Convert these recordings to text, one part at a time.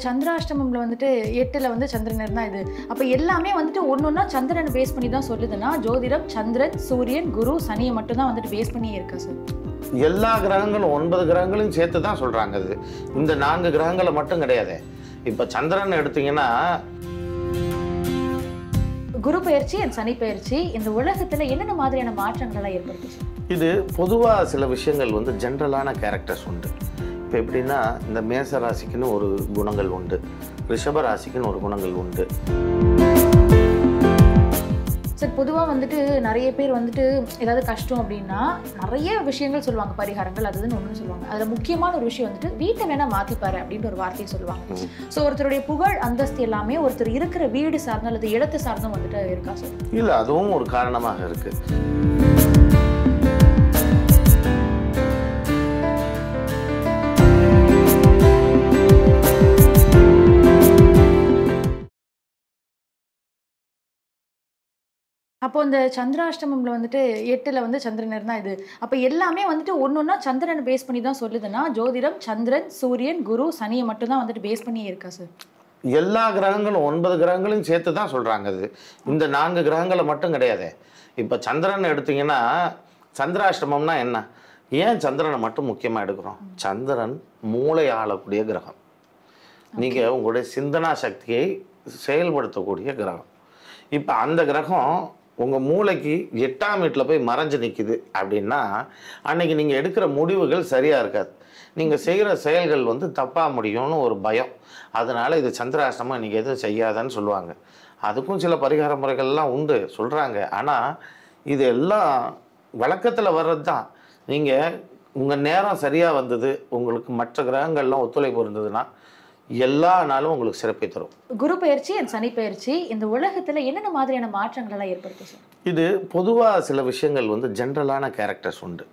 சந்திராஷ்டமம்ல வந்துட்டு 8ல வந்து சந்திரன் இருந்தா இது. அப்ப எல்லாமே வந்துட்டு ஒன்னொன்னா சந்திரனை பேஸ் பண்ணி தான் சொல்லுதுன்னா, ஜோதிடம் சந்திரன், சூரியன், குரு, சனியை மட்டும் தான் வந்துட்டு பேஸ் பண்ணியே இருக்கா சார்? எல்லா கிரகங்களும் 9 கிரகங்களையும் சேர்த்து தான் சொல்றாங்க. அது இந்த 4 கிரகங்களை மட்டும் கிடையாது. இப்ப சந்திரன் எடுத்தீங்கன்னா, குரு பெயர்ச்சி அண்ட் சனி பெயர்ச்சி இந்த உலகத்துல என்னென்ன மாதிரியான மாற்றங்கள் எல்லாம் ஏற்படுத்துச்சு? இது பொதுவா சில விஷயங்கள் வந்து ஜென்ரலான கேரக்டர்ஸ் உண்டு. இப்போ எப்படின்னா, இந்த மேச ராசிக்குன்னு ஒரு குணங்கள் உண்டு, ரிஷப ராசிக்குன்னு ஒரு குணங்கள் உண்டு. சார் பொதுவாக வந்துட்டு நிறைய பேர் வந்துட்டு ஏதாவது கஷ்டம் அப்படின்னா நிறைய விஷயங்கள் சொல்லுவாங்க, பரிகாரங்கள் அதுன்னு ஒன்று சொல்லுவாங்க. அதில் முக்கியமான ஒரு விஷயம் வந்துட்டு வீட்டை வேணா மாற்றிப்பாரு அப்படின்ற ஒரு வார்த்தையை சொல்லுவாங்க. ஸோ ஒருத்தருடைய புகழ் அந்தஸ்து எல்லாமே ஒருத்தர் இருக்கிற வீடு சார்ந்தும் அல்லது இடத்தை சார்ந்தும் வந்துட்டு இருக்கா சார்? இல்லை, அதுவும் ஒரு காரணமாக இருக்கு. அப்போ இந்த சந்திராஷ்டமம்ல வந்துட்டு 8ல வந்து சந்திரன் இருந்தா இது. அப்ப எல்லாமே வந்துட்டு ஒன்னொன்னா சந்திரனை பேஸ் பண்ணி தான் சொல்லுதுன்னா, ஜோதிடம் சந்திரன், சூரியன், குரு, சனியை மட்டும் தான் வந்துட்டு பேஸ் பண்ணியே இருக்கா சார்? எல்லா கிரகங்களும் 9 கிரகங்களையும் சேர்த்து தான் சொல்றாங்க. அது இந்த 4 கிரகங்களை மட்டும் கிடையாது. இப்போ சந்திரன் எடுத்தீங்கன்னா, சந்திராஷ்டமம்னா என்ன? ஏன் சந்திரனை மட்டும் முக்கியமாக எடுக்கிறோம்? சந்திரன் மூளை ஆளக்கூடிய கிரகம். நீங்கள் உங்களுடைய சிந்தனா சக்தியை செயல்படுத்தக்கூடிய கிரகம். இப்போ அந்த கிரகம் உங்கள் மூளைக்கு 8ஆம் வீட்டில் போய் மறைஞ்சு நிற்குது அப்படின்னா, அன்னைக்கு நீங்கள் எடுக்கிற முடிவுகள் சரியாக இருக்காது. நீங்கள் செய்கிற செயல்கள் வந்து தப்பாக முடியும்னு ஒரு பயம். அதனால் இது சந்திராஷ்டமம் இன்றைக்கி எதுவும் செய்யாதன்னு சொல்லுவாங்க. அதுக்கும் சில பரிகார முறைகள்லாம் உண்டு சொல்கிறாங்க. ஆனால் இது எல்லாம் வழக்கத்தில் வர்றது தான். நீங்கள் உங்கள் நேரம் சரியாக வந்தது, உங்களுக்கு மற்ற கிரகங்கள்லாம் ஒத்துழைப்பு இருந்ததுன்னா எல்லா நாளும் உங்களுக்கு சிறப்பை தரும். குரு பெயர்ச்சி அண்ட் சனி பெயர்ச்சி இந்த உலகத்துல என்னென்ன மாதிரியான மாற்றங்கள் எல்லாம் ஏற்படுத்தும் சார்? இது பொதுவாக சில விஷயங்கள் வந்து ஜென்ரலான கேரக்டர்ஸ் உண்டு.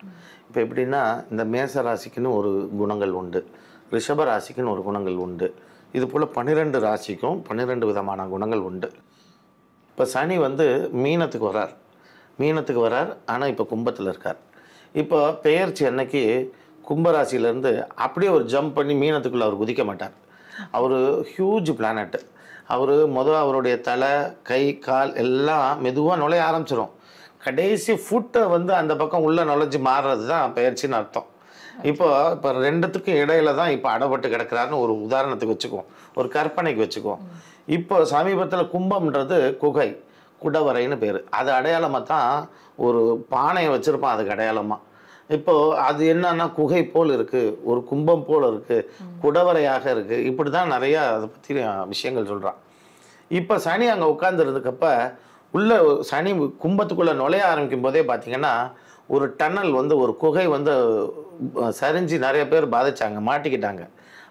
இப்போ எப்படின்னா, இந்த மேச ராசிக்குன்னு ஒரு குணங்கள் உண்டு, ரிஷப ராசிக்குன்னு ஒரு குணங்கள் உண்டு. இது போல் 12 ராசிக்கும் 12 விதமான குணங்கள் உண்டு. இப்போ சனி வந்து மீனத்துக்கு வரார், ஆனால் இப்போ கும்பத்தில் இருக்கார். இப்போ பெயர்ச்சி அன்னைக்கு கும்பராசிலேருந்து அப்படியே ஒரு ஜம்ப் பண்ணி மீனத்துக்குள்ளே அவர் குதிக்க மாட்டார். அவர் ஹியூஜ் பிளானட். அவருடைய தலை, கை, கால் எல்லாம் மெதுவாக நுழைய ஆரம்பிச்சிடும். கடைசி ஃபுட்டை வந்து அந்த பக்கம் உள்ளே நுழைஞ்சி மாறுறது தான் பெயர்ச்சின்னு அர்த்தம். இப்போ 2த்துக்கும் இடையில தான் இப்போ அடப்பட்டு கிடக்கிறாருன்னு ஒரு உதாரணத்துக்கு வச்சுக்குவோம், ஒரு கற்பனைக்கு வச்சுக்குவோம். இப்போ சமீபத்தில் கும்பம்ன்றது குடவரைன்னு பேர். அது அடையாளமாக தான் ஒரு பானையை வச்சுருப்பான், அதுக்கு அடையாளமாக. இப்போது அது என்னன்னா, குகை போல் இருக்குது, ஒரு கும்பம் போல் இருக்குது, குடவரையாக இருக்குது. இப்படி தான் நிறையா அதை பற்றி விஷயங்கள் சொல்கிறான். இப்போ சனி அங்கே உட்கார்ந்துருந்துக்கப்ப உள்ள சனி கும்பத்துக்குள்ளே நுழைய ஆரம்பிக்கும் போதே பார்த்திங்கன்னா, ஒரு டன்னல் வந்து ஒரு குகை வந்து சரிஞ்சு நிறைய பேர் பாதிச்சாங்க, மாட்டிக்கிட்டாங்க.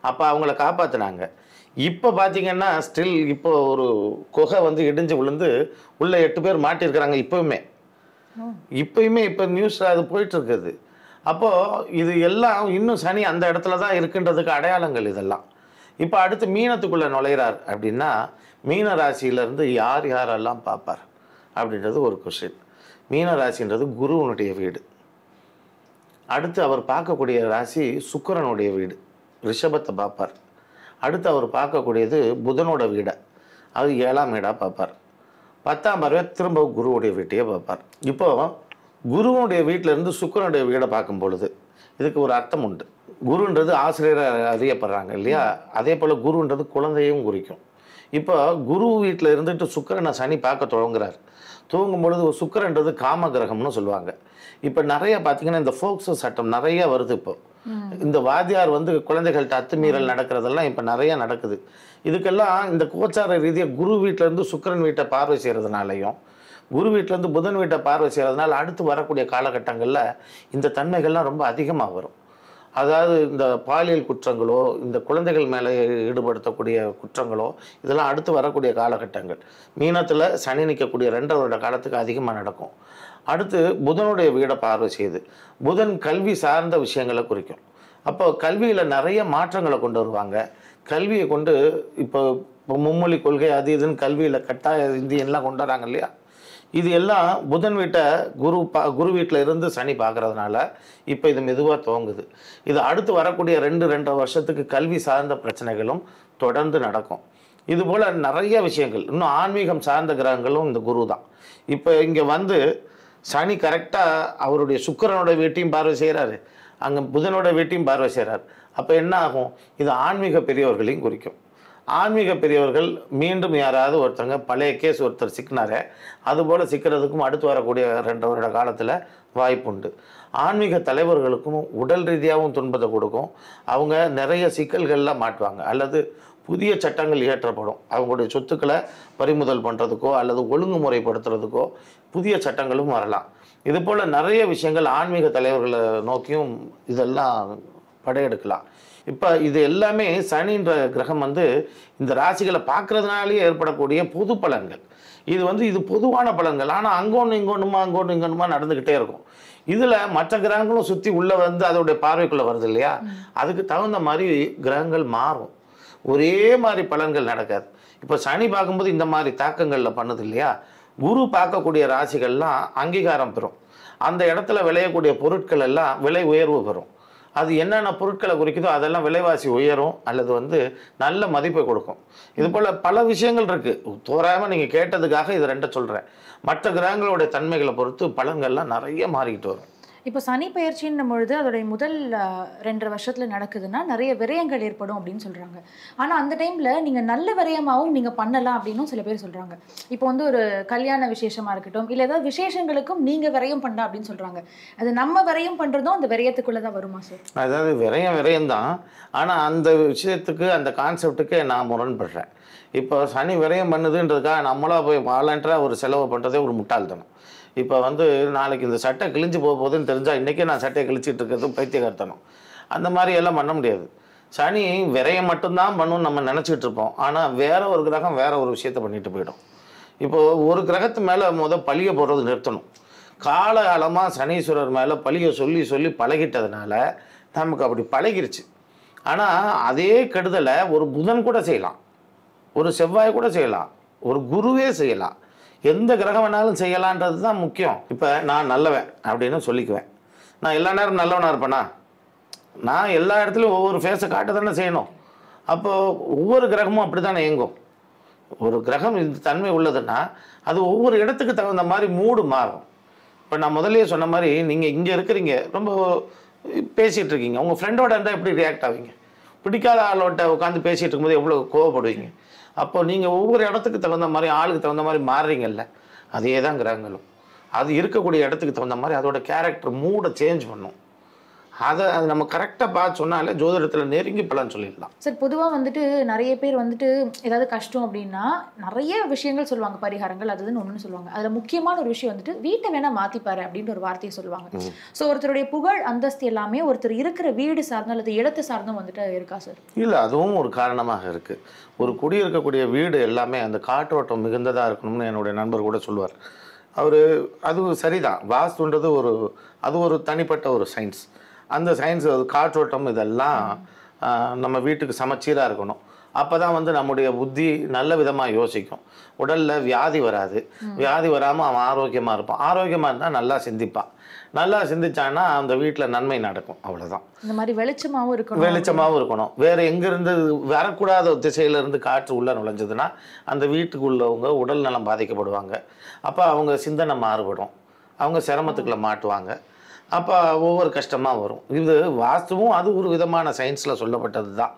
அப்போ அவங்கள காப்பாற்றினாங்க. இப்போ பார்த்திங்கன்னா ஸ்டில் இப்போ ஒரு குகை வந்து இடிஞ்சு விழுந்து உள்ளே 8 பேர் மாட்டியிருக்கிறாங்க. இப்போயுமே இப்போ நியூஸில் அது போயிட்டுருக்குது. அப்போது இது எல்லாம் இன்னும் சனி அந்த இடத்துல தான் இருக்குன்றதுக்கு அடையாளங்கள் இதெல்லாம். இப்போ அடுத்து மீனத்துக்குள்ளே நுழைகிறார் அப்படின்னா, மீன ராசியிலேருந்து யாரெல்லாம் பார்ப்பார் அப்படின்றது ஒரு கொஸ்டின். மீன ராசின்றது குருவனுடைய வீடு. அடுத்து அவர் பார்க்கக்கூடிய ராசி சுக்கிரனுடைய வீடு, ரிஷபத்தை பார்ப்பார். அடுத்து அவர் பார்க்கக்கூடியது புதனோட வீடை, அது 7ஆம் வீடாக பார்ப்பார். 10ஆம் பார்வை திரும்ப குருவுடைய வீட்டையே பார்ப்பார். இப்போது குருவனுடைய வீட்டிலேருந்து சுக்கிரனுடைய வீடை பார்க்கும் பொழுது இதுக்கு ஒரு அர்த்தம் உண்டு. குருன்றது ஆசிரியரை அறியப்படுறாங்க இல்லையா, அதே போல் குருன்றது குழந்தையும் குறிக்கும். இப்போ குரு வீட்டில் இருந்துட்டு சுக்கிரனை சனி பார்க்க துவங்கும் பொழுது சுக்கிரன்றது காம கிரகம்னு சொல்லுவாங்க. இப்போ நிறைய பார்த்தீங்கன்னா இந்த ஃபோக்ஸோ சட்டம் நிறைய வருது. இப்போ இந்த வாத்தியார் வந்து குழந்தைகள்கிட்ட அத்துமீறல் நடக்கிறதெல்லாம் இப்போ நிறையா நடக்குது. இதுக்கெல்லாம் இந்த கோச்சார ரீதியாக குரு வீட்டிலேருந்து சுக்கிரன் வீட்டை பார்வை செய்கிறதுனாலையும் குரு வீட்டிலேருந்து புதன் வீட்டை பார்வை செய்கிறதுனால அடுத்து வரக்கூடிய காலகட்டங்களில் இந்த தன்மைகள்லாம் ரொம்ப அதிகமாக வரும். அதாவது இந்த பாலியல் குற்றங்களோ, இந்த குழந்தைகள் மேலே ஈடுபடுத்தக்கூடிய குற்றங்களோ, இதெல்லாம் அடுத்து வரக்கூடிய காலகட்டங்கள். மீனத்தில் சனி நிற்கக்கூடிய 2 வருட காலத்துக்கு அதிகமாக நடக்கும். அடுத்து புதனுடைய வீடை பார்வை செய்யுது. புதன் கல்வி சார்ந்த விஷயங்களை குறிக்கும். அப்போ கல்வியில் நிறைய மாற்றங்களை கொண்டு வருவாங்க. கல்வியை கொண்டு இப்போ மும்மொழி கொள்கை அது இதுன்னு கல்வியில் கட்டாய இந்தியெல்லாம் கொண்டு வராங்க இல்லையா. இது எல்லாம் புதன் வீட்டை குரு வீட்டில் இருந்து சனி பார்க்கறதுனால இப்போ இது மெதுவாக துவங்குது. இது அடுத்து வரக்கூடிய 2-2.5 வருஷத்துக்கு கல்வி சார்ந்த பிரச்சனைகளும் தொடர்ந்து நடக்கும். இதுபோல் நிறைய விஷயங்கள், இன்னும் ஆன்மீகம் சார்ந்த கிரகங்களும் இந்த குரு தான். இப்போ இங்கே வந்து சனி கரெக்டாக அவருடைய சுக்கிரனோட வீட்டையும் பார்வை செய்கிறாரு, அங்கே புதனோட வீட்டையும் பார்வை செய்கிறார். அப்போ என்ன ஆகும்? இது ஆன்மீக பெரியவர்களையும் குறிக்கும். ஆன்மீக பெரியவர்கள் மீண்டும் யாராவது ஒருத்தங்க பழைய கேஸ் ஒருத்தர் சிக்கினாரே, அதுபோல் சிக்கிறதுக்கும் அடுத்து வரக்கூடிய 2 வருட காலத்தில் வாய்ப்புண்டு. ஆன்மீக தலைவர்களுக்கும் உடல் ரீதியாகவும் துன்பத்தை கொடுக்கும். அவங்க நிறைய சிக்கல்களில் மாட்டுவாங்க, அல்லது புதிய சட்டங்கள் இயற்றப்படும். அவங்களுடைய சொத்துக்களை பறிமுதல் பண்ணுறதுக்கோ அல்லது ஒழுங்குமுறைப்படுத்துறதுக்கோ புதிய சட்டங்களும் வரலாம். இது போல் நிறைய விஷயங்கள் ஆன்மீக தலைவர்களை நோக்கியும் இதெல்லாம் படையெடுக்கலாம். இப்போ இது எல்லாமே சனின்ற கிரகம் வந்து இந்த ராசிகளை பார்க்கறதுனாலேயே ஏற்படக்கூடிய பொது பலன்கள். இது பொதுவான பலன்கள். ஆனால் அங்கொன்று இங்கொன்றுமா நடந்துக்கிட்டே இருக்கும். இதில் மற்ற கிரகங்களும் சுற்றி உள்ளே வந்து அதோடைய பார்வைக்குள்ளே வருது இல்லையா, அதுக்கு தகுந்த மாதிரி கிரகங்கள் மாறும். ஒரே மாதிரி பலன்கள் நடக்காது. இப்போ சனி பார்க்கும்போது இந்த மாதிரி தாக்கங்களில் பண்ணுது இல்லையா, குரு பார்க்கக்கூடிய ராசிகள்லாம் அங்கீகாரம் பெறும். அந்த இடத்துல விளையக்கூடிய பொருட்கள் எல்லாம் விலை உயர்வு பெறும். அது என்னென்ன பொருட்களை குறிக்குதோ அதெல்லாம் விலைவாசி உயரும், அல்லது வந்து நல்ல மதிப்பை கொடுக்கும். இது போல் பல விஷயங்கள் இருக்குது. தோராயமாக நீங்கள் கேட்டதுக்காக இது 2 சொல்கிறேன். மற்ற கிரகங்களுடைய தன்மைகளை பொறுத்து பலன்கள்லாம் நிறைய மாறிக்கிட்டு வரும். இப்போ சனி பயிற்சின்னும் பொழுது அதோடைய முதல் 2.5 வருஷத்தில் நடக்குதுன்னா நிறைய விரயங்கள் ஏற்படும் அப்படின்னு சொல்கிறாங்க. ஆனால் அந்த டைமில் நீங்கள் நல்ல விரயமாகவும் நீங்கள் பண்ணலாம் அப்படின்னும் சில பேர் சொல்கிறாங்க. இப்போ வந்து ஒரு கல்யாண விசேஷமாக இருக்கட்டும், இல்லை ஏதாவது விசேஷங்களுக்கும் நீங்கள் விரயம் பண்ணலாம் அப்படின்னு சொல்கிறாங்க. அது நம்ம விரயம் பண்ணுறதும் அந்த விரயத்துக்குள்ளே தான் வருமா சார்? அதாவது விரயம் தான். ஆனால் அந்த விஷயத்துக்கு, அந்த கான்செப்டுக்கு நான் முரண்படுறேன். இப்போ சனி விரயம் பண்ணுதுன்றதுக்காக நம்மளாக போய் வாலண்டராக ஒரு செலவு பண்ணுறதே ஒரு முட்டாள்தனம். இப்போ வந்து நாளைக்கு இந்த சட்டை கிழிஞ்சு போகுதுன்னு தெரிஞ்சால் இன்றைக்கே நான் சட்டையை கிழிச்சிட்டு இருக்கிறது பைத்தியக்காரத்தனம். அந்த மாதிரி எல்லாம் பண்ண முடியாது. சனி விரயம் மட்டும்தான் பண்ணணும்னு நம்ம நினச்சிக்கிட்டு இருப்போம். ஆனால் வேற ஒரு கிரகம் வேற ஒரு விஷயத்தை பண்ணிட்டு போயிடும். இப்போது ஒரு கிரகத்து மேலே பழியை போடுறது நிறுத்தணும். காலகாலமாக சனீஸ்வரர் மேலே பழியை சொல்லி சொல்லி பழகிட்டதுனால நமக்கு அப்படி பழகிருச்சு. ஆனால் அதே கெடுதலை ஒரு புதன் கூட செய்யலாம், ஒரு செவ்வாய் கூட செய்யலாம், ஒரு குருவே செய்யலாம். எந்த கிரகம் வேணாலும் செய்யலான்றது தான் முக்கியம். இப்போ நான் நல்லவன் அப்படின்னு சொல்லிக்குவேன். நான் எல்லா நேரம் நல்லவனாக இருப்பேனா? நான் எல்லா இடத்துலையும் ஒவ்வொரு ஃபேஸை காட்ட தானே செய்யணும். அப்போது ஒவ்வொரு கிரகமும் அப்படி தானே இயங்கும். ஒரு கிரகம் இந்த தன்மை உள்ளதுன்னா அது ஒவ்வொரு இடத்துக்கு தகுந்த மாதிரி மூடு மாறும். இப்போ நான் முதலே சொன்ன மாதிரி நீங்கள் இங்கே இருக்கிறீங்க, ரொம்ப பேசிகிட்டு இருக்கீங்க, உங்கள் ஃப்ரெண்டோட இருந்தால் எப்படி ரியாக்ட் ஆவீங்க? பிடிக்காத ஆளோட்ட உட்காந்து பேசிகிட்டு இருக்கும்போது எவ்வளோ கோவப்படுவீங்க? அப்போ நீங்கள் ஒவ்வொரு இடத்துக்கு தகுந்த மாதிரி, ஆளுக்கு தகுந்த மாதிரி மாறுறீங்கல்ல, அதே தான் கிரகங்களும். அது இருக்கக்கூடிய இடத்துக்கு தகுந்த மாதிரி அதோட கேரக்டர் மூடை சேஞ்ச் பண்ணும். அது நம்ம கரெக்டாக பார்த்து சொன்னாலே ஜோதிடத்தில் நெருங்கி பலன் சொல்லிடலாம். சார், பொதுவாக வந்துட்டு நிறைய பேர் வந்துட்டு ஏதாவது கஷ்டம் அப்படின்னா நிறைய விஷயங்கள் சொல்லுவாங்க, பரிகாரங்கள் அதுன்னு ஒன்று சொல்லுவாங்க. அதில் முக்கியமான ஒரு விஷயம் வந்துட்டு வீட்டை வேணால் மாற்றிப்பாரு அப்படின்ற ஒரு வார்த்தையை சொல்லுவாங்க. ஸோ ஒருத்தருடைய புகழ் அந்தஸ்து எல்லாமே ஒருத்தர் இருக்கிற வீடு சார்ந்தும் அல்லது இடத்தை சார்ந்தும் வந்துட்டு இருக்கா சார்? இல்லை, அதுவும் ஒரு காரணமாக இருக்குது. ஒரு குடியிருக்கக்கூடிய வீடு எல்லாமே அந்த காற்றோட்டம் மிகுந்ததாக இருக்கணும்னு என்னுடைய நண்பர் கூட சொல்லுவார். அது சரிதான். வாஸ்துன்றது அது ஒரு தனிப்பட்ட ஒரு சயின்ஸ். அந்த சயின்ஸ் காற்றோட்டம் இதெல்லாம் நம்ம வீட்டுக்கு சமச்சீராக இருக்கணும். அப்போ தான் வந்து நம்முடைய புத்தி நல்ல விதமாக யோசிக்கும். உடலில் வியாதி வராது. வியாதி வராமல் அவன் ஆரோக்கியமாக இருப்பான். ஆரோக்கியமாக இருந்தால் நல்லா சிந்திப்பான். நல்லா சிந்திச்சான்னா அந்த வீட்டில் நன்மை நடக்கும். அவ்வளோதான். இந்த மாதிரி வெளிச்சமாகவும் இருக்கணும். வேறு எங்கேருந்து வரக்கூடாத திசையிலேருந்து காற்று உள்ளே நுழைஞ்சதுன்னா அந்த வீட்டுக்குள்ளவங்க உடல் நலம் பாதிக்கப்படுவாங்க. அப்போ அவங்க சிந்தனை மாறுபடும், அவங்க சிரமத்துக்குள்ளே மாட்டுவாங்க. அப்போ ஒவ்வொரு கஷ்டமாக வரும். இது வாஸ்துவும் அது ஒரு விதமான சயின்ஸில் சொல்லப்பட்டது தான்.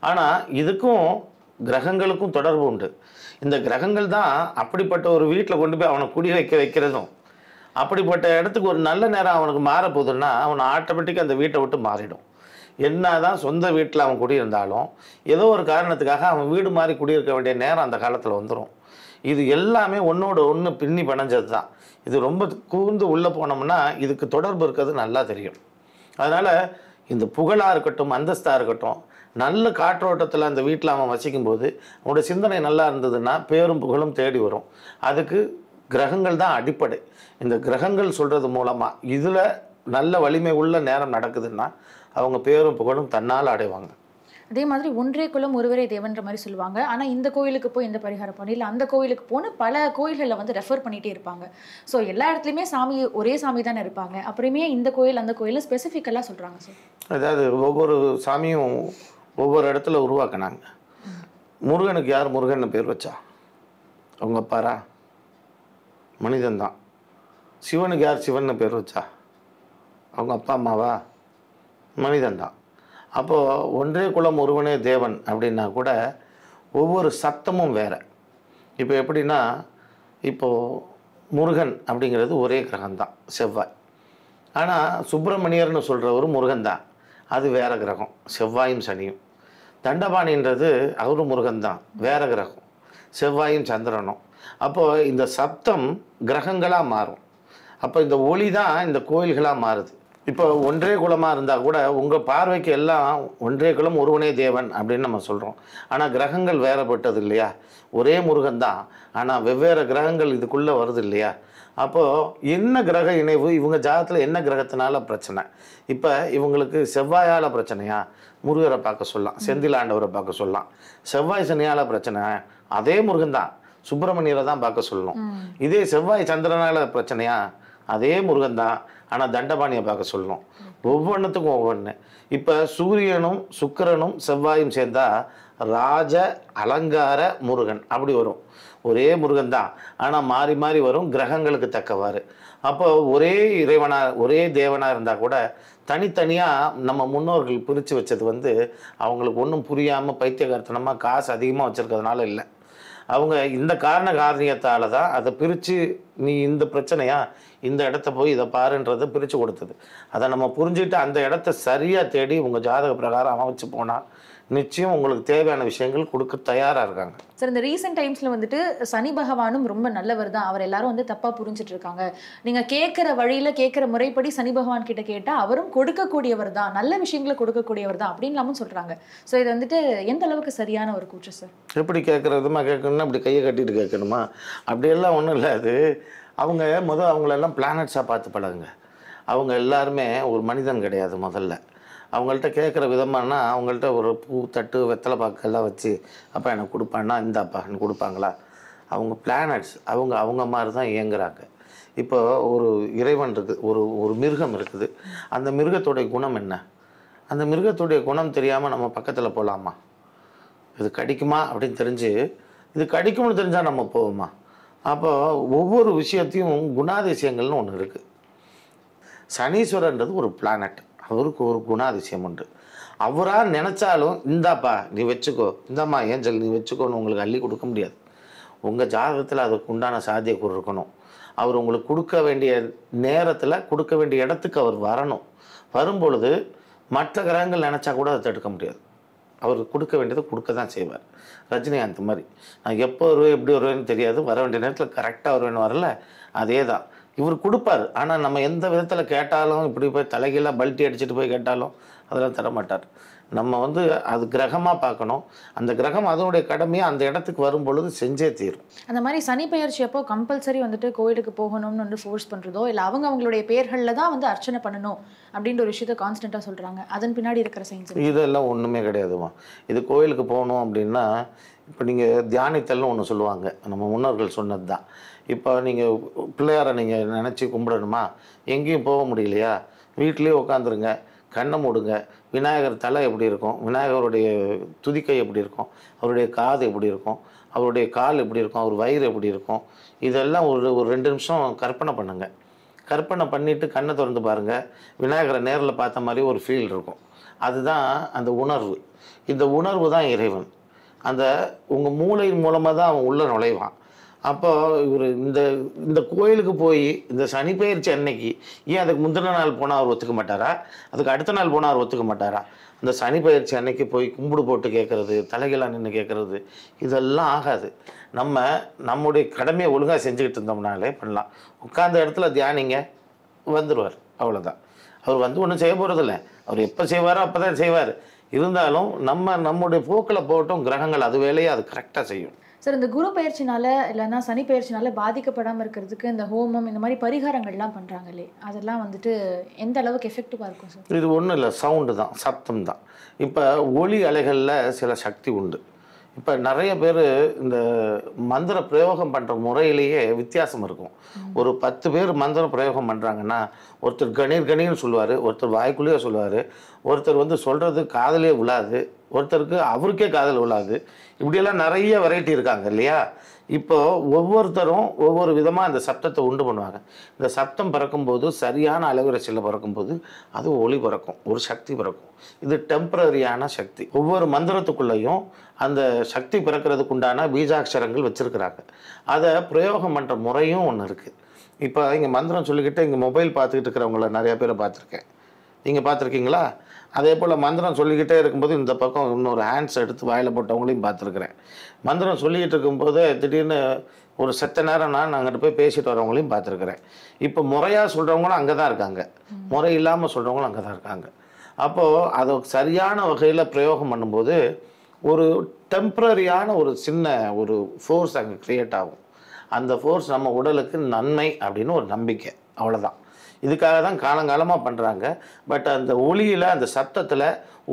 ஆனால் இதுக்கும் கிரகங்களுக்கும் தொடர்பு உண்டு. இந்த கிரகங்கள் தான் அப்படிப்பட்ட ஒரு வீட்டில் கொண்டு போய் அவனை குடி வைக்கிறதும், அப்படிப்பட்ட இடத்துக்கு ஒரு நல்ல நேரம் அவனுக்கு மாறப்போகுதுன்னா அவனை ஆட்டோமேட்டிக்காக அந்த வீட்டை விட்டு மாறிடும். என்ன தான் சொந்த வீட்டில் அவன் குடியிருந்தாலும் ஏதோ ஒரு காரணத்துக்காக அவன் வீடு மாறி குடியிருக்க வேண்டிய நேரம் அந்த காலத்தில் வந்துடும். இது எல்லாமே ஒன்றோட ஒன்று பின்னி பிணைஞ்சது தான். இது ரொம்ப கூர்ந்து உள்ளே போனோம்னா இதுக்கு தொடர்பு இருக்கிறது நல்லா தெரியும். அதனால் இந்த புகழாக இருக்கட்டும், அந்தஸ்தாக இருக்கட்டும், நல்ல காற்றோட்டத்தில் அந்த வீட்டில் அவன் வசிக்கும்போது அவனோட சிந்தனை நல்லா இருந்ததுன்னா பேரும் புகழும் தேடி வரும். அதுக்கு கிரகங்கள் தான் அடிப்படை. இந்த கிரகங்கள் சொல்கிறது மூலமாக இதில் நல்ல வலிமை உள்ள நேரம் நடக்குதுன்னா அவங்க பேரும் புகழும் தன்னால் அடைவாங்க. அதே மாதிரி ஒன்றே குலம் ஒருவரே தேவன்ற மாதிரி சொல்லுவாங்க. ஆனால் இந்த கோயிலுக்கு போய் இந்த பரிகாரம் பண்ணி இல்லை அந்த கோயிலுக்கு போன்னு பல கோயில்களில் வந்து ரெஃபர் பண்ணிகிட்டே இருப்பாங்க. ஸோ எல்லா இடத்துலையுமே சாமி ஒரே சாமி தானே இருப்பாங்க. அப்புறமே இந்த கோயில் அந்த கோயிலில் ஸ்பெசிஃபிக்கலாக சொல்கிறாங்க சார். அதாவது ஒவ்வொரு சாமியும் ஒவ்வொரு இடத்துல உருவாக்குனாங்க. முருகனுக்கு யார் முருகன் பேர் வச்சா? அவங்க அப்பாரா? மனிதன்தான். சிவனுக்கு யார் சிவன் பேர் வச்சா? அவங்க அப்பா அம்மாவா? மனிதன்தான். அப்போது ஒன்றே குலம் ஒருவனே தேவன் அப்படின்னா கூட ஒவ்வொரு சத்தமும் வேறு. இப்போ எப்படின்னா, இப்போது முருகன் அப்படிங்கிறது ஒரே கிரகம்தான், செவ்வாய். ஆனால் சுப்பிரமணியர்னு சொல்கிறவர் முருகன் தான், அது வேறு கிரகம், செவ்வாயும் சனியும். தண்டபாணின்றது அவரும் முருகன் தான், வேறு கிரகம், செவ்வாயும் சந்திரனும். அப்போது இந்த சப்தம் கிரகங்களாக மாறும். அப்போ இந்த ஒளி தான் இந்த கோயில்களாக மாறுது. இப்போ ஒன்றே குலமாக இருந்தால் கூட உங்கள் பார்வைக்கு எல்லாம் ஒன்றே குலம் ஒருவனே தேவன் அப்படின்னு நம்ம சொல்கிறோம். ஆனால் கிரகங்கள் வேறுபட்டது இல்லையா? ஒரே முருகன் தான், ஆனால் வெவ்வேறு கிரகங்கள் இதுக்குள்ளே வருது இல்லையா? அப்போது என்ன கிரக இணைவு, இவங்க ஜாதகத்தில் என்ன கிரகத்தினால பிரச்சனை? இப்போ இவங்களுக்கு செவ்வாயால் பிரச்சனையா? முருகரை பார்க்க சொல்லலாம், செந்தில் ஆண்டவரை பார்க்க சொல்லலாம். செவ்வாய் சனியால் பிரச்சனை, அதே முருகன் தான், சுப்பிரமணியரை தான் பார்க்க சொல்லணும். இதே செவ்வாய் சந்திரனால் பிரச்சனையா? அதே முருகன் தான், ஆனால் தண்டபாணியை பார்க்க சொல்லணும். ஒவ்வொன்றுத்துக்கும் ஒவ்வொன்று. இப்போ சூரியனும் சுக்கிரனும் செவ்வாயும் சேர்ந்தா ராஜ அலங்கார முருகன் அப்படி வரும். ஒரே முருகன் தான், ஆனால் மாறி மாறி வரும் கிரகங்களுக்கு தக்கவாறு. அப்போ ஒரே இறைவனாக ஒரே தேவனாக இருந்தால் கூட தனித்தனியாக நம்ம முன்னோர்கள் பிரித்து வச்சது வந்து அவங்களுக்கு ஒன்றும் புரியாமல் பைத்தியகார்த்தனமாக காசு அதிகமாக வச்சுருக்கிறதுனால இல்லை. அவங்க இந்த காரண காரணியத்தால் தான் அதை பிரித்து, நீ இந்த பிரச்சனையா, இந்த இடத்த போய் இதை பாருன்றதை பிரித்து கொடுத்தது. அதை நம்ம புரிஞ்சுக்கிட்டு அந்த இடத்த சரியாக தேடி உங்கள் ஜாதக பிரகாரம் அமைச்சு போனால் நிச்சயம் உங்களுக்கு தேவையான விஷயங்கள் கொடுக்க தயாராக இருக்காங்க. சார், இந்த ரீசெண்ட் டைம்ஸில் வந்துட்டு சனி பகவானும் ரொம்ப நல்லவர் தான், அவர் எல்லாரும் வந்து தப்பாக புரிஞ்சிட்டு இருக்காங்க. நீங்கள் கேட்குற வழியில் கேட்குற முறைப்படி சனி பகவான் கிட்ட கேட்டால் அவரும் கொடுக்கக்கூடியவர் தான், நல்ல விஷயங்களை கொடுக்கக்கூடியவர் தான் அப்படின்லாமும் சொல்கிறாங்க. ஸோ இது வந்துட்டு எந்த அளவுக்கு சரியான ஒரு கூற்று சார்? எப்படி கேட்குறதுமா கேட்கணும்னா அப்படி கையை கட்டிட்டு கேட்கணுமா? அப்படியெல்லாம் ஒன்றும் இல்லை. அது அவங்க அவங்களெல்லாம் பிளானட்ஸாக பார்த்து பழகுங்க. அவங்க எல்லாருமே ஒரு மனிதன் கிடையாது. முதல்ல அவங்கள்ட்ட கேட்குற விதமானா அவங்கள்ட்ட ஒரு பூ தட்டு வெத்தலை பாக்கெல்லாம் வச்சு அப்பா எனக்கு கொடுப்பான்னா இந்தாப்பா எனக்கு கொடுப்பாங்களா? அவங்க பிளானட்ஸ், அவங்க மாதிரி தான் இயங்குறாங்க. இப்போ ஒரு இறைவன் இருக்குது, ஒரு மிருகம் இருக்குது. அந்த மிருகத்துடைய குணம் என்ன? அந்த மிருகத்துடைய குணம் தெரியாமல் நம்ம பக்கத்தில் போகலாமா? இது கடிக்குமா அப்படின்னு தெரிஞ்சு, இது கடிக்கும்னு தெரிஞ்சால் நம்ம போவோமா? அப்போ ஒவ்வொரு விஷயத்தையும் குணாதிசயங்கள்னு ஒன்று இருக்குது. சனீஸ்வரன்றது ஒரு பிளானட், அவருக்கு ஒரு குணாதிசயம் உண்டு. அவராக நினச்சாலும் இந்தாப்பா நீ வச்சுக்கோ, இந்தாம்மா ஏஞ்சல் நீ வச்சுக்கோன்னு உங்களுக்கு அள்ளி கொடுக்க முடியாது. உங்கள் ஜாதகத்தில் அதுக்கு உண்டான சாத்தியக்கூறு இருக்கணும். அவர் உங்களுக்கு கொடுக்க வேண்டிய நேரத்தில் கொடுக்க வேண்டிய இடத்துக்கு அவர் வரணும். வரும்பொழுது மற்ற கிரகங்கள் நினச்சா கூட அதை தடுக்க முடியாது. அவர் கொடுக்க வேண்டியதை கொடுக்க தான் செய்வார். ரஜினிகாந்த் மாதிரி நான் எப்போ வருவேன் எப்படி வருவேன்னு தெரியாது, வர வேண்டிய நேரத்தில் கரெக்டாக வருவேன்னு வரல, அதே தான் இவர் கொடுப்பார். ஆனால் நம்ம எந்த விதத்தில் கேட்டாலும், இப்படி போய் தலைகீழாக பல்ட்டி அடிச்சுட்டு போய் கேட்டாலும் அதெல்லாம் தரமாட்டார். நம்ம வந்து அது கிரகமாக பார்க்கணும். அந்த கிரகம் அதனுடைய கடமையை அந்த இடத்துக்கு வரும் பொழுது செஞ்சே தீரும். அந்த மாதிரி சனி பெயர்ச்சி அப்போ கம்பல்சரி வந்துட்டு கோயிலுக்கு போகணும்னு வந்து ஃபோர்ஸ் பண்ணுறதோ இல்லை அவங்களுடைய பேர்களில் தான் வந்து அர்ச்சனை பண்ணணும் அப்படின்ற ஒரு விஷயத்தை கான்ஸ்டண்ட்டாக சொல்கிறாங்க. அதன் பின்னாடி இருக்கிற சயின்ஸ் இதெல்லாம் ஒன்றுமே கிடையாதுமா. இது கோயிலுக்கு போகணும் அப்படின்னா இப்போ நீங்கள் தியானித்தல்னு ஒன்று சொல்லுவாங்க, நம்ம முன்னோர்கள் சொன்னது தான். இப்போ நீங்கள் பிள்ளையாரை நீங்கள் நினச்சி கும்பிடணுமா? எங்கேயும் போக முடியலையா? வீட்டிலேயே உட்காந்துருங்க, கண்ணை மூடுங்க. விநாயகர் தலை எப்படி இருக்கும், விநாயகருடைய துதிக்கை எப்படி இருக்கும், அவருடைய காது எப்படி இருக்கும், அவருடைய கால் எப்படி இருக்கும், அவர் வயிறு எப்படி இருக்கும், இதெல்லாம் ஒரு 2 நிமிஷம் கற்பனை பண்ணுங்கள். கற்பனை பண்ணிவிட்டு கண்ணை திறந்து பாருங்கள். விநாயகரை நேரில் பார்த்த மாதிரி ஒரு ஃபீல் இருக்கும். அதுதான் அந்த உணர்வு. இந்த உணர்வு தான் இறைவன். அந்த உங்கள் மூளையின் மூலமாக தான் அவன் உள்ளே நுழைவான். அப்போ இவர் இந்த கோயிலுக்கு போய் இந்த சனி பெயர்ச்சி அன்னைக்கு ஏன் அதுக்கு முந்தின நாள் போனால் அவர் ஒத்துக்க மாட்டாரா? அதுக்கு அடுத்த நாள் போனால் அவர் ஒத்துக்க மாட்டாரா? அந்த சனி பெயர்ச்சி அன்னைக்கு போய் கும்பிடு போட்டு கேட்குறது, தலைகளாக நின்று கேட்குறது, இதெல்லாம் ஆகாது. நம்முடைய கடமையை ஒழுங்காக செஞ்சுக்கிட்டு இருந்தோம்னாலே பண்ணலாம். உட்கார்ந்த இடத்துல தியானிங்க, வந்துடுவார், அவ்வளோதான். அவர் வந்து ஒன்றும் செய்ய போகிறதில்ல. அவர் எப்போ செய்வாரோ அப்போ தான் செய்வார். இருந்தாலும் நம்முடைய போக்கில் போகட்டும், கிரகங்கள் அது வேலையை அது கரெக்டாக செய்யும். சார் இந்த குரு பயிற்சினால இல்லைன்னா சனி பயிற்சினால பாதிக்கப்படாமல் இருக்கிறதுக்கு இந்த ஹோமம் இந்த மாதிரி பரிகாரங்கள்லாம் பண்ணுறாங்களே, அதெல்லாம் வந்துட்டு எந்த அளவுக்கு எஃபெக்டிவாக இருக்கும் சார்? இது ஒன்றும் இல்லை, சவுண்டு தான், சப்தம் தான். இப்போ ஒலி அலைகளில் சில சக்தி உண்டு. இப்போ நிறைய பேர் இந்த மந்திர பிரயோகம் பண்ணுற முறையிலேயே வித்தியாசம் இருக்கும். ஒரு 10 பேர் மந்திர பிரயோகம் பண்ணுறாங்கன்னா ஒருத்தர் கணீர் கணீர்னு சொல்லுவார், ஒருத்தர் வாய்க்குள்ளேயே சொல்லுவார், ஒருத்தர் வந்து சொல்கிறது காதலே விழாது, ஒருத்தருக்கு அவருக்கே காதல் விழாது. இப்படியெல்லாம் நிறைய வெரைட்டி இருக்காங்க இல்லையா? இப்போ ஒவ்வொருத்தரும் ஒவ்வொரு விதமாக இந்த சப்தத்தை உண்டு பண்ணுவாங்க. இந்த சப்தம் பறக்கும்போது சரியான அலைவரிசையில் பறக்கும்போது அது ஒளி பறக்கும், ஒரு சக்தி பறக்கும். இது டெம்பரரியான சக்தி. ஒவ்வொரு மந்திரத்துக்குள்ளேயும் அந்த சக்தி பிறக்கிறதுக்கு உண்டான பீஜாட்சரங்கள் வச்சுருக்கிறாங்க. அதை பிரயோகம் பண்ணுற முறையும் ஒன்று இருக்குது. இப்போ இங்கே மந்திரம் சொல்லிக்கிட்டு இங்கே மொபைல் பார்த்துக்கிட்டு இருக்கிறவங்கள நிறைய பேரை பார்த்துருக்கேன். நீங்கள் பார்த்துருக்கீங்களா? அதே போல் மந்திரம் சொல்லிக்கிட்டே இருக்கும்போது இந்த பக்கம் இன்னொரு ஹேண்ட்ஸ் எடுத்து வாயில் போட்டவங்களையும் பார்த்துருக்குறேன். மந்திரம் சொல்லிக்கிட்டு இருக்கும்போது திடீர்னு ஒரு செத்த நேரம் நான் அங்கிட்டு போய் பேசிட்டு வரவங்களையும் பார்த்துருக்குறேன். இப்போ முறையாக சொல்கிறவங்களும் அங்கே தான் இருக்காங்க, முறை இல்லாமல் சொல்கிறவங்களும் அங்கே தான் இருக்காங்க. அப்போது அதை சரியான வகையில் பிரயோகம் பண்ணும்போது ஒரு டெம்ப்ரரியான ஒரு சின்ன ஒரு ஃபோர்ஸ் அங்கே க்ரியேட் ஆகும். அந்த ஃபோர்ஸ் நம்ம உடலுக்கு நன்மை அப்படின்னு ஒரு நம்பிக்கை, அவ்வளோதான். இதுக்காக தான் காலங்காலமாக பண்ணுறாங்க. பட் அந்த ஒளியில் அந்த சத்தத்தில்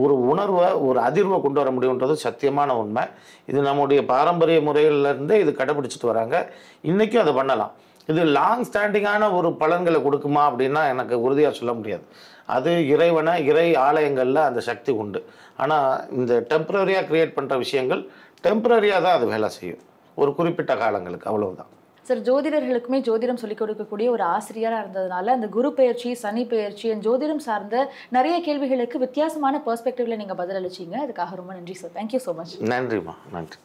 ஒரு உணர்வை, ஒரு அதிர்வை கொண்டு வர முடியுன்றது சத்தியமான உண்மை. இது நம்முடைய பாரம்பரிய முறையிலேருந்தே இது கடைப்பிடிச்சிட்டு வராங்க. இன்றைக்கும் அதை பண்ணலாம். இது லாங் ஸ்டாண்டிங்கான ஒரு பலன்களை கொடுக்குமா அப்படின்னா எனக்கு உறுதியாக சொல்ல முடியாது. அது இறை ஆலயங்களில் அந்த சக்தி உண்டு. ஆனால் இந்த டெம்பரரியாக க்ரியேட் பண்ணுற விஷயங்கள் டெம்பரரியாக தான் அது வேலை செய்யும், ஒரு குறிப்பிட்ட காலங்களுக்கு, அவ்வளவுதான். சார், ஜோதிடர்களுக்குமே ஜோதிடம் சொல்லிக் கொடுக்கக்கூடிய ஒரு ஆசிரியராக இருந்ததுனால அந்த குரு பயிற்சி, சனி பயிற்சி, ஜோதிடம் சார்ந்த நிறைய கேள்விகளுக்கு வித்தியாசமான பெர்ஸ்பெக்டிவ்ல நீங்கள் பதிலளிச்சிங்க. அதுக்காக ரொம்ப நன்றி சார். Thank you so much. நன்றிம்மா, நன்றி.